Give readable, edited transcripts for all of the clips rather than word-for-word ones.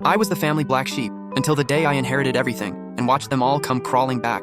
I was the family black sheep until the day I inherited everything and watched them all come crawling back.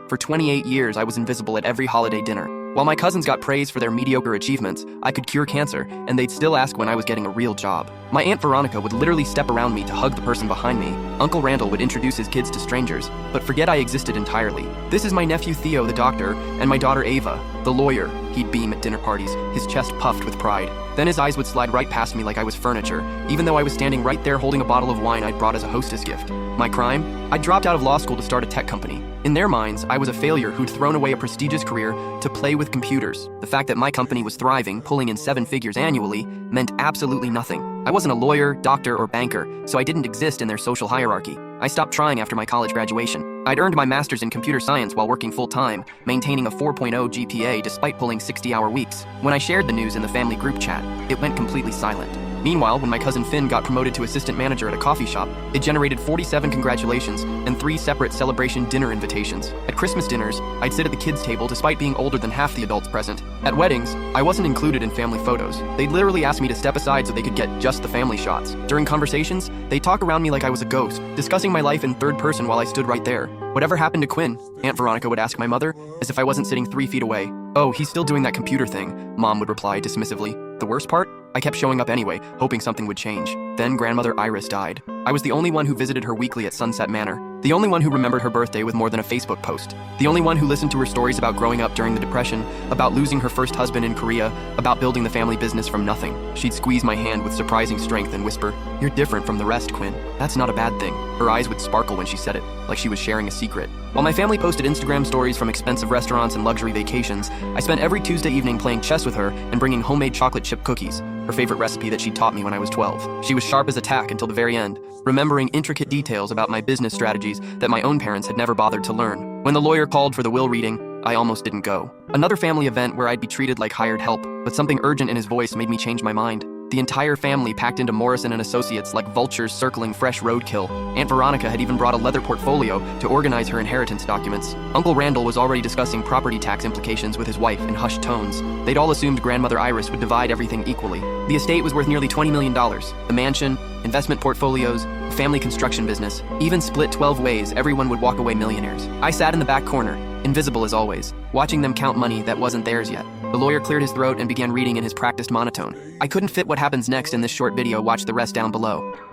For 28 years, I was invisible at every holiday dinner. While my cousins got praise for their mediocre achievements, I could cure cancer, and they'd still ask when I was getting a real job. My Aunt Veronica would literally step around me to hug the person behind me. Uncle Randall would introduce his kids to strangers, but forget I existed entirely. This is my nephew Theo, the doctor, and my daughter Ava, the lawyer. He'd beam at dinner parties, his chest puffed with pride. Then his eyes would slide right past me like I was furniture, even though I was standing right there holding a bottle of wine I'd brought as a hostess gift. My crime? I dropped out of law school to start a tech company. In their minds, I was a failure who'd thrown away a prestigious career to play with computers. The fact that my company was thriving, pulling in 7 figures annually, meant absolutely nothing. I wasn't a lawyer, doctor, or banker, so I didn't exist in their social hierarchy. I stopped trying after my college graduation. I'd earned my master's in computer science while working full-time, maintaining a 4.0 GPA despite pulling 60-hour weeks. When I shared the news in the family group chat, it went completely silent. Meanwhile, when my cousin Finn got promoted to assistant manager at a coffee shop, it generated 47 congratulations and 3 separate celebration dinner invitations. At Christmas dinners, I'd sit at the kids' table despite being older than half the adults present. At weddings, I wasn't included in family photos. They'd literally ask me to step aside so they could get just the family shots. During conversations, they'd talk around me like I was a ghost, discussing my life in third person while I stood right there. Whatever happened to Quinn? Aunt Veronica would ask my mother, as if I wasn't sitting 3 feet away. Oh, he's still doing that computer thing, Mom would reply dismissively. The worst part? I kept showing up anyway, hoping something would change. Then grandmother Iris died. I was the only one who visited her weekly at Sunset Manor. The only one who remembered her birthday with more than a Facebook post. The only one who listened to her stories about growing up during the Depression, about losing her first husband in Korea, about building the family business from nothing. She'd squeeze my hand with surprising strength and whisper, "You're different from the rest, Quinn. That's not a bad thing." Her eyes would sparkle when she said it, like she was sharing a secret. While my family posted Instagram stories from expensive restaurants and luxury vacations, I spent every Tuesday evening playing chess with her and bringing homemade chocolate chip cookies, her favorite recipe that she taught me when I was 12. She was sharp as a tack until the very end, remembering intricate details about my business strategies that my own parents had never bothered to learn. When the lawyer called for the will reading, I almost didn't go. Another family event where I'd be treated like hired help, but something urgent in his voice made me change my mind. The entire family packed into Morrison and Associates like vultures circling fresh roadkill. Aunt Veronica had even brought a leather portfolio to organize her inheritance documents. Uncle Randall was already discussing property tax implications with his wife in hushed tones. They'd all assumed grandmother Iris would divide everything equally. The estate was worth nearly $20 million. The mansion, investment portfolios, family construction business. Even split 12 ways, everyone would walk away millionaires. I sat in the back corner, invisible as always, watching them count money that wasn't theirs yet. The lawyer cleared his throat and began reading in his practiced monotone. I couldn't fit what happens next in this short video, watch the rest down below.